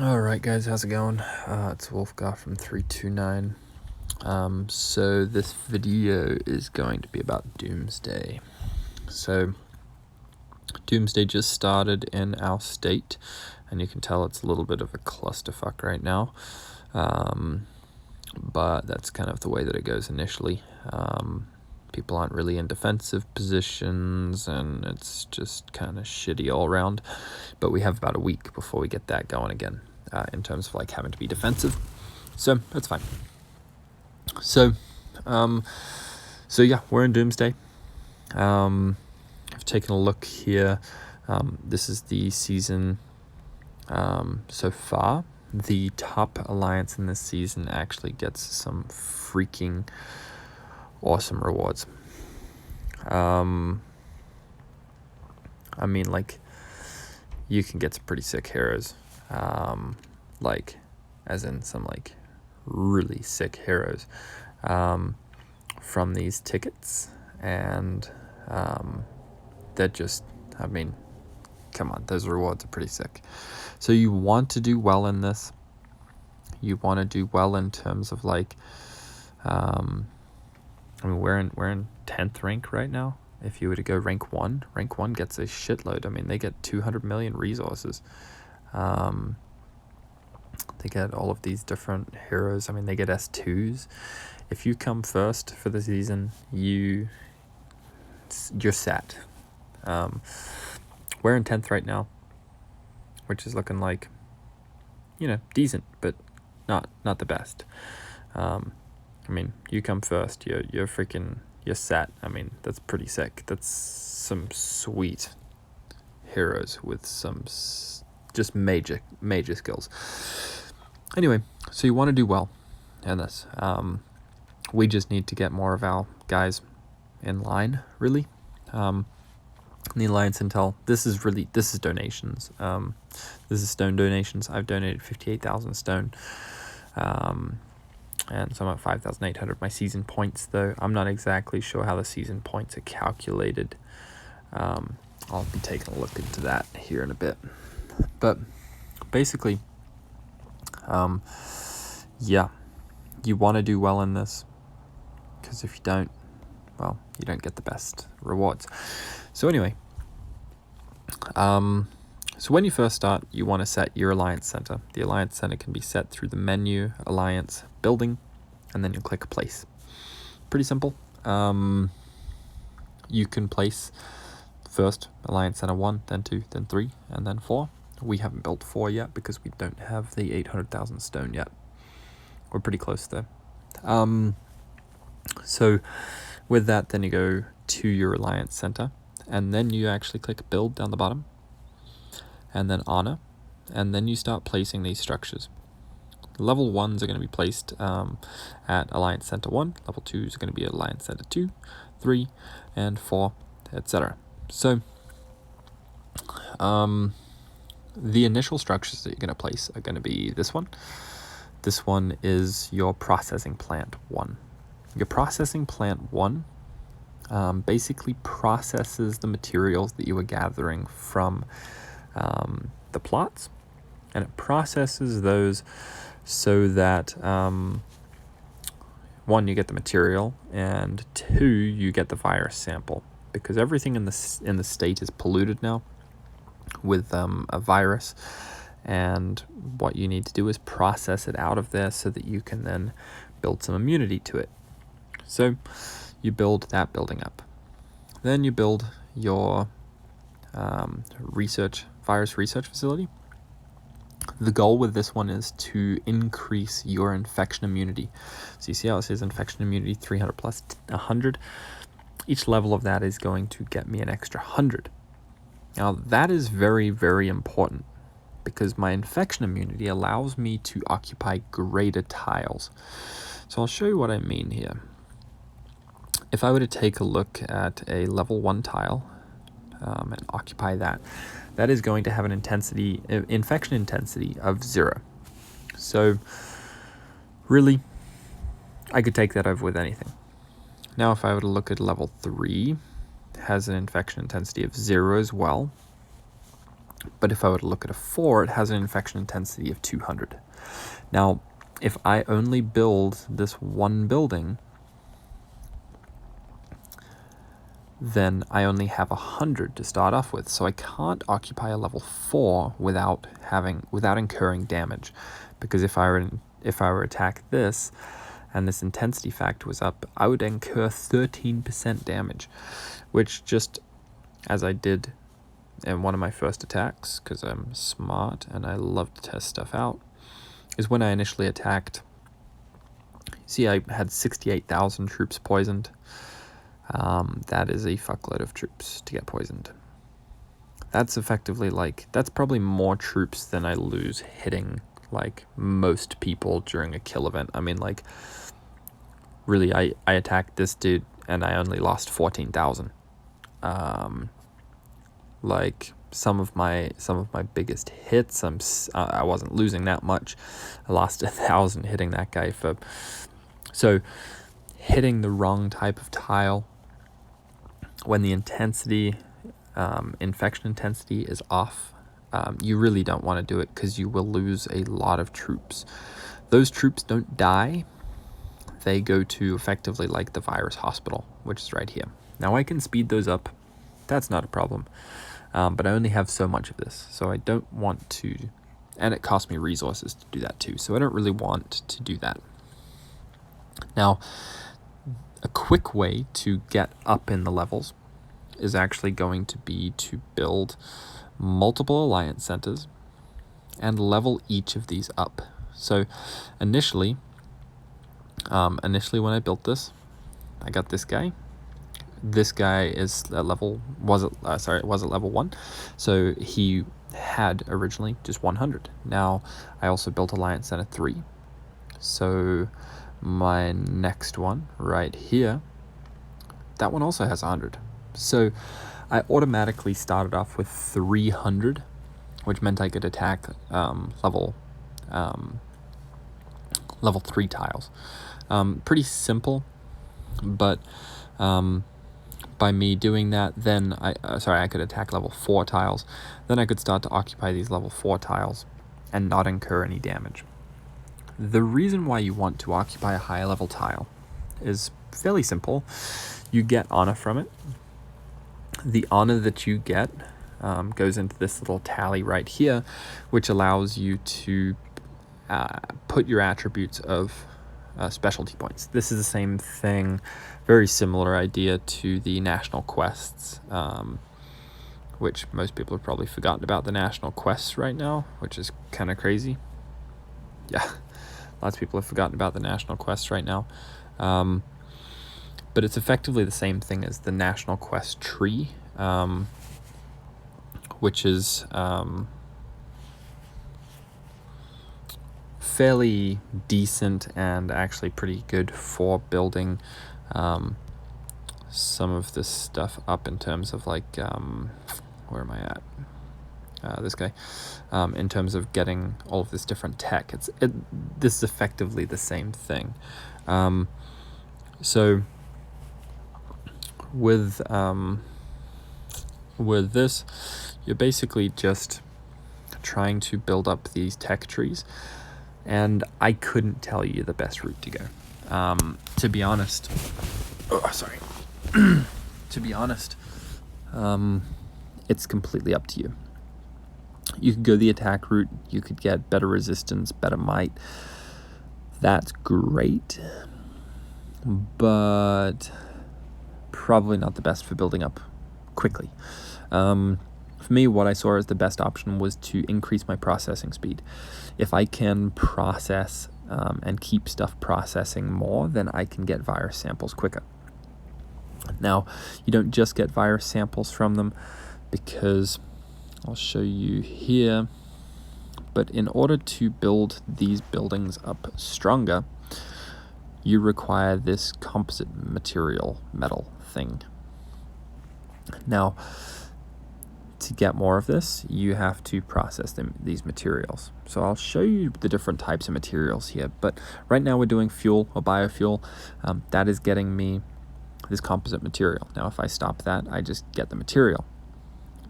Alright guys, how's it going? It's Wolfgar from 329. So this video is going to be about Doomsday. So Doomsday just started in our state, and you can tell it's a little bit of a clusterfuck right now. But that's kind of the way that it goes initially. People aren't really in defensive positions, and it's just kind of shitty all around. But we have about a week before we get that going again, in terms of like having to be defensive. So that's fine. So yeah, we're in Doomsday. I've taken a look here. This is the season so far. The top alliance in this season actually gets some freaking awesome rewards. I mean, like, you can get some pretty sick heroes, like, as in some like really sick heroes from these tickets, and they're just, I mean, come on, those rewards are pretty sick. So you want to do well in this. You want to do well in terms of like, I mean, we're in 10th rank right now. If you were to go rank 1 gets a shitload. I mean, they get 200 million resources. They get all of these different heroes. I mean, they get S2s. If you come first for the season, you're set. We're in 10th right now, which is looking like, decent, but not the best. I mean, you come first, you're set. I mean, that's pretty sick. That's some sweet heroes with some just major skills. Anyway, so you want to do well in this. We just need to get more of our guys in line, really. The Alliance Intel, this is donations. This is stone donations. I've donated 58,000 stone. And so I'm at 5,800. My season points, though, I'm not exactly sure how the season points are calculated. I'll be taking a look into that here in a bit. But basically, yeah, you want to do well in this, because if you don't, well, you don't get the best rewards. So anyway, so when you first start, you want to set your Alliance Center. The Alliance Center can be set through the menu, Alliance, Building, and then you click Place. Pretty simple. You can place first Alliance Center 1, then 2, then 3, and then 4. We haven't built 4 yet because we don't have the 800,000 stone yet. We're pretty close there. So with that, then you go to your Alliance Center, and then you actually click Build down the bottom, and then Honor, and then you start placing these structures. Level 1s are going to be placed at Alliance Center 1, level 2s are going to be at Alliance Center 2, 3, and 4, etc. So the initial structures that you're going to place are going to be this one. This one is your processing plant 1. Your processing plant 1 basically processes the materials that you are gathering from the plots, and it processes those so that 1, you get the material, and 2, you get the virus sample, because everything in the state is polluted now with a virus, and what you need to do is process it out of there so that you can then build some immunity to it. So you build that building up. Then you build your virus research facility. The goal with this one is to increase your infection immunity. So you see how it says infection immunity 300 plus 100. Each level of that is going to get me an extra 100. Now that is very, very important, because my infection immunity allows me to occupy greater tiles. So I'll show you what I mean here. If I were to take a look at a level 1 tile and occupy that, that is going to have an infection intensity of 0. So really, I could take that over with anything. Now if I were to look at level 3, it has an infection intensity of 0 as well. But if I were to look at a 4, it has an infection intensity of 200. Now, if I only build this one building, then I only have 100 to start off with. So I can't occupy a level 4 without incurring damage. Because if I were to attack this, and this intensity factor was up, I would incur 13% damage, which, just as I did in one of my first attacks, because I'm smart and I love to test stuff out, is when I initially attacked. See, I had 68,000 troops poisoned. That is a fuckload of troops to get poisoned. That's effectively that's probably more troops than I lose hitting most people during a kill event. I mean, really, I attacked this dude and I only lost 14,000. Some of my biggest hits, I wasn't losing that much. I lost 1,000 hitting that guy so hitting the wrong type of tile when the intensity, infection intensity is off. You really don't want to do it because you will lose a lot of troops. Those troops don't die. They go to effectively the virus hospital, which is right here. Now I can speed those up. That's not a problem. But I only have so much of this, so I don't want to, and it costs me resources to do that too, so I don't really want to do that. Now, a quick way to get up in the levels is actually going to be to build multiple alliance centers and level each of these up. So initially when I built this, I got this guy. This guy is at level, was at level 1. So he had originally just 100. Now I also built Alliance Center 3. So my next one right here, that one also has 100. So I automatically started off with 300, which meant I could attack level 3 tiles. Pretty simple, but by me doing that, then I could attack level 4 tiles. Then I could start to occupy these level 4 tiles and not incur any damage. The reason why you want to occupy a high level tile is fairly simple. You get honor from it. The honor that you get goes into this little tally right here, which allows you to put your attributes of specialty points. This is the same thing, very similar idea to the national quests, which most people have probably forgotten about the national quests right now, which is kind of crazy. Yeah, lots of people have forgotten about the national quests right now. But it's effectively the same thing as the national quest tree, which is fairly decent and actually pretty good for building some of this stuff up in terms of where am I at? This guy, in terms of getting all of this different tech. This is effectively the same thing. So with this, you're basically just trying to build up these tech trees, and I couldn't tell you the best route to go. To be honest, to be honest, it's completely up to you. You could go the attack route, you could get better resistance, better might. That's great, but probably not the best for building up quickly. For me, what I saw as the best option was to increase my processing speed. If I can process and keep stuff processing more, then I can get virus samples quicker. Now, you don't just get virus samples from them, because I'll show you here, but in order to build these buildings up stronger, you require this composite material metal thing. Now, to get more of this, you have to process these materials. So I'll show you the different types of materials here, but right now we're doing fuel or biofuel. That is getting me this composite material. Now, if I stop that, I just get the material.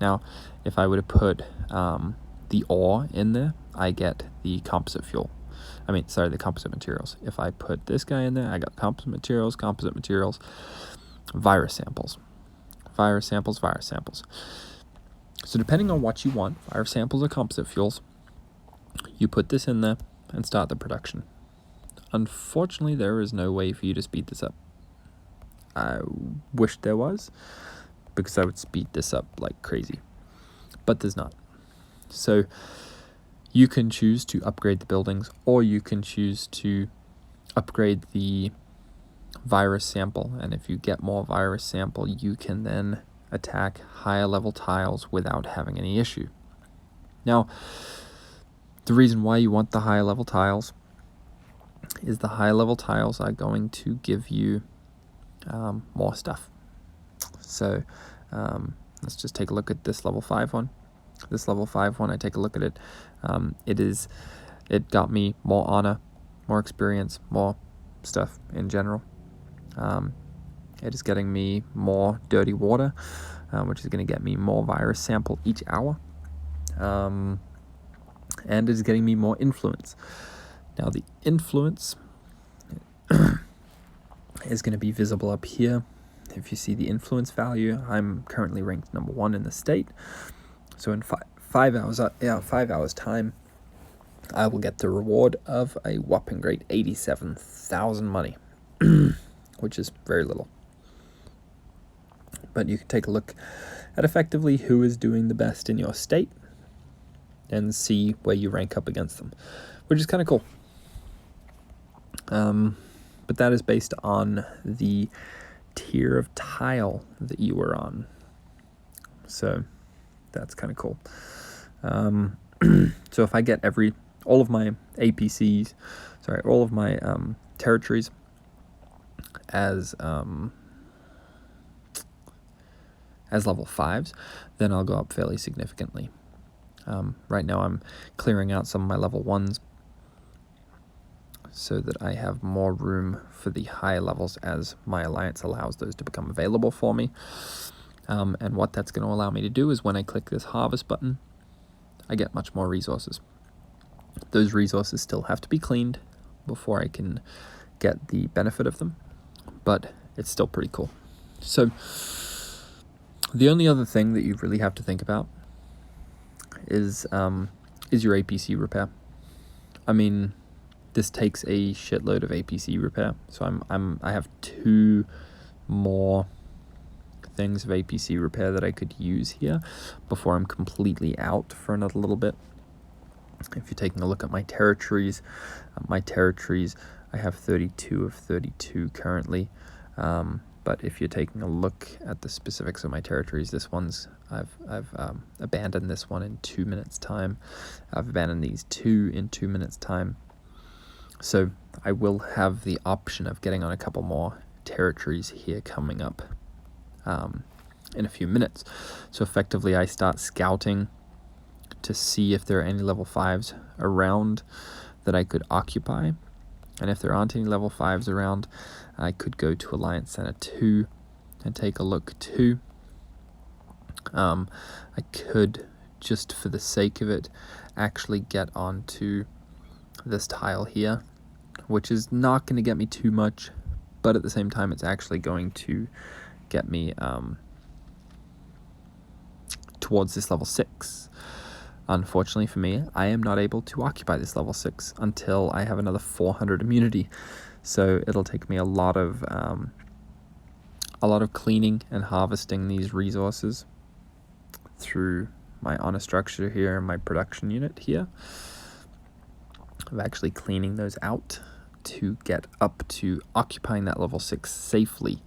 Now, if I were to put the ore in there, I get the composite fuel. The composite materials. If I put this guy in there, I got composite materials, virus samples. So depending on what you want, virus samples or composite fuels, you put this in there and start the production. Unfortunately, there is no way for you to speed this up. I wish there was, because I would speed this up like crazy, but there's not. So you can choose to upgrade the buildings, or you can choose to upgrade the virus sample, and if you get more virus sample, you can then attack higher level tiles without having any issue. Now, the reason why you want the higher level tiles is the higher level tiles are going to give you more stuff. So let's just take a look at this level 5 one. This level 5 one, I take a look at it. It got me more honor, more experience, more stuff in general. It is getting me more dirty water, which is going to get me more virus sample each hour. And it is getting me more influence. Now the influence is going to be visible up here. If you see the influence value, I'm currently ranked number 1 in the state. So in 5 hours time, I will get the reward of a whopping great 87,000 money, which is very little. But you can take a look at effectively who is doing the best in your state and see where you rank up against them, which is kind of cool. But that is based on the tier of tile that you were on. So that's kind of cool. So if I get all of my territories as level 5s, then I'll go up fairly significantly. Right now I'm clearing out some of my level 1s so that I have more room for the higher levels as my alliance allows those to become available for me. And what that's going to allow me to do is when I click this harvest button, I get much more resources. Those resources still have to be cleaned before I can get the benefit of them, but it's still pretty cool. So the only other thing that you really have to think about is your APC repair. This takes a shitload of APC repair, so I have 2 more things of APC repair that I could use here before I'm completely out for another little bit. If you're taking a look at my territories, I have 32 of 32 currently. But if you're taking a look at the specifics of my territories, I've abandoned this one in 2 minutes time. I've abandoned these 2 in 2 minutes time. So I will have the option of getting on a couple more territories here coming up in a few minutes. So effectively I start scouting to see if there are any level 5s around that I could occupy. And if there aren't any level 5s around, I could go to Alliance Center 2 and take a look too. I could, just for the sake of it, actually get onto this tile here, which is not going to get me too much, but at the same time it's actually going to get me towards this level 6. Unfortunately for me, I am not able to occupy this level 6 until I have another 400 immunity. So it'll take me a lot of cleaning and harvesting these resources through my honor structure here and my production unit here, of actually cleaning those out to get up to occupying that level 6 safely.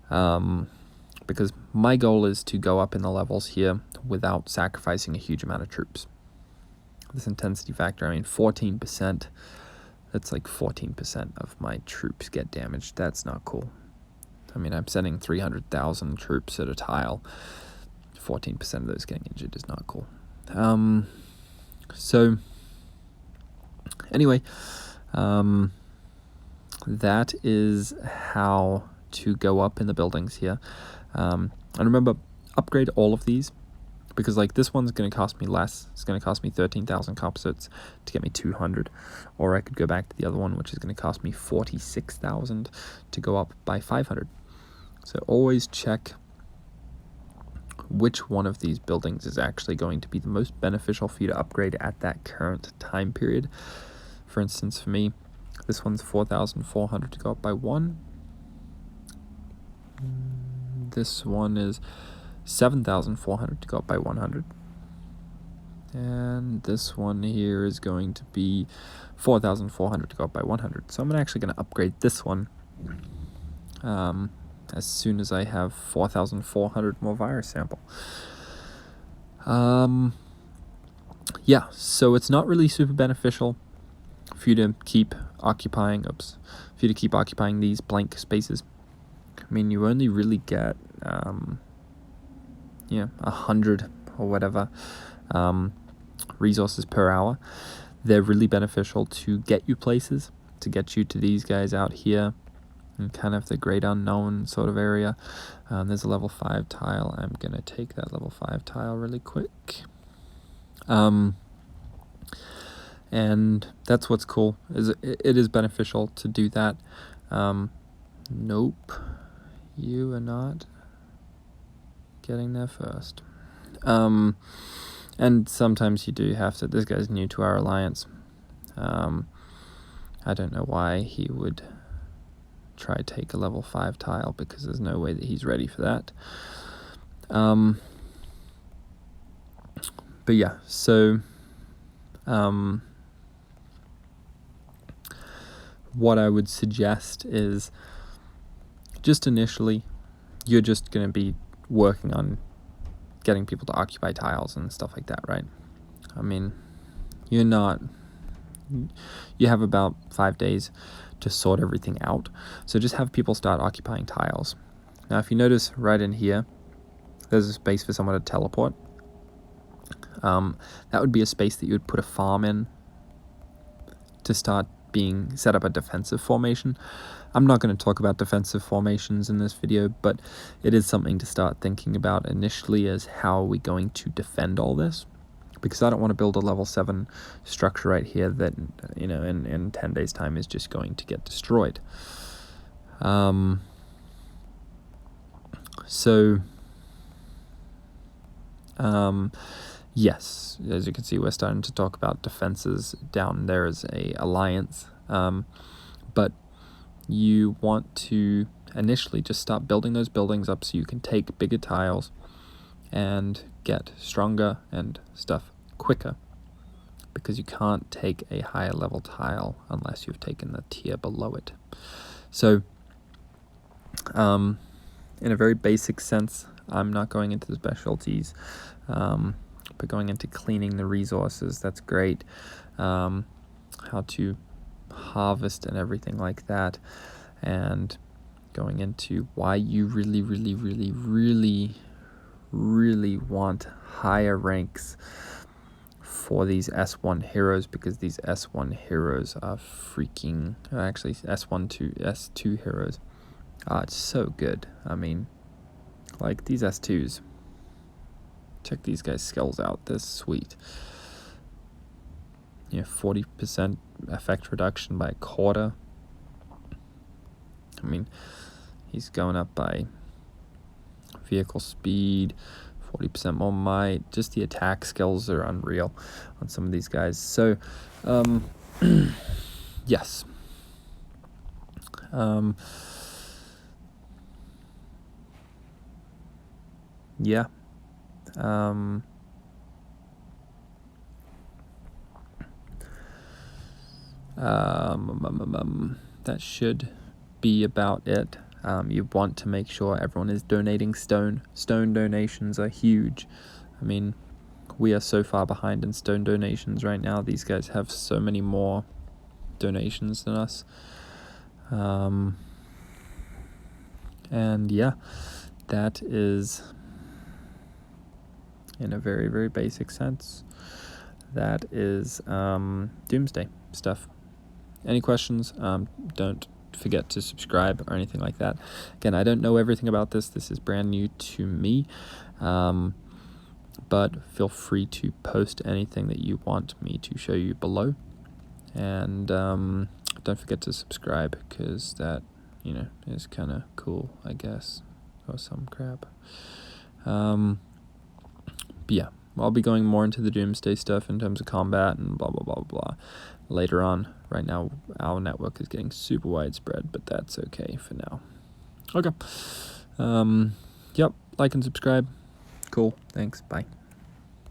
Because my goal is to go up in the levels here without sacrificing a huge amount of troops. This intensity factor, 14%, that's like 14% of my troops get damaged. That's not cool. I'm sending 300,000 troops at a tile. 14% of those getting injured is not cool. So anyway, that is how to go up in the buildings here. And remember, upgrade all of these because like this one's going to cost me less. It's going to cost me 13,000 composites to get me 200, or I could go back to the other one, which is going to cost me 46,000 to go up by 500. So always check which one of these buildings is actually going to be the most beneficial for you to upgrade at that current time period. For instance, for me, this one's 4,400 to go up by 1. This one is 7,400 to go up by 100. And this one here is going to be 4,400 to go up by 100. So I'm actually going to upgrade this one as soon as I have 4,400 more virus sample. Yeah, so it's not really super beneficial for you to keep occupying, these blank spaces. I mean, you only really get, 100 or whatever resources per hour. They're really beneficial to get you places, to get you to these guys out here in kind of the great unknown sort of area. There's a level 5 tile. I'm going to take that level 5 tile really quick. And that's what's cool, is it is beneficial to do that. Nope, you are not getting there first. And sometimes you do have to, this guy's new to our alliance. I don't know why he would try to take a level 5 tile, because there's no way that he's ready for that. But yeah, so what I would suggest is, just initially, you're just going to be working on getting people to occupy tiles and stuff like that, right? I mean, you have about 5 days to sort everything out. So just have people start occupying tiles. Now, if you notice right in here, there's a space for someone to teleport. That would be a space that you would put a farm in to set up a defensive formation. I'm not going to talk about defensive formations in this video, but it is something to start thinking about initially, as how are we going to defend all this? Because I don't want to build a level 7 structure right here that, in 10 days time is just going to get destroyed. Yes, as you can see, we're starting to talk about defenses down there as a alliance. But you want to initially just start building those buildings up so you can take bigger tiles and get stronger and stuff quicker, because you can't take a higher level tile unless you've taken the tier below it. So in a very basic sense, I'm not going into the specialties, but going into cleaning the resources. That's great. How to harvest and everything like that, and going into why you really want higher ranks for these S1 heroes, because these S1 heroes are actually S2 heroes are so good. I mean, like these S2s, check these guys' skills out. They're sweet. 40% effect reduction by a quarter. I mean, he's going up by vehicle speed, 40% more might. Just the attack skills are unreal on some of these guys. So, yes. Yeah. That should be about it. You want to make sure everyone is donating stone. Stone donations are huge. I mean, we are so far behind in stone donations right now. These guys have so many more donations than us. And yeah, that is, in a very, very basic sense, that is Doomsday stuff. Any questions? Don't forget to subscribe or anything like that. Again, I don't know everything about this. This is brand new to me. but feel free to post anything that you want me to show you below. And don't forget to subscribe, because that, is kind of cool, I guess, or some crap. But yeah, I'll be going more into the Doomsday stuff in terms of combat and blah, blah, blah, blah later on. Right now, our network is getting super widespread, but that's okay for now. Okay. Yep, like and subscribe. Cool. Thanks. Bye.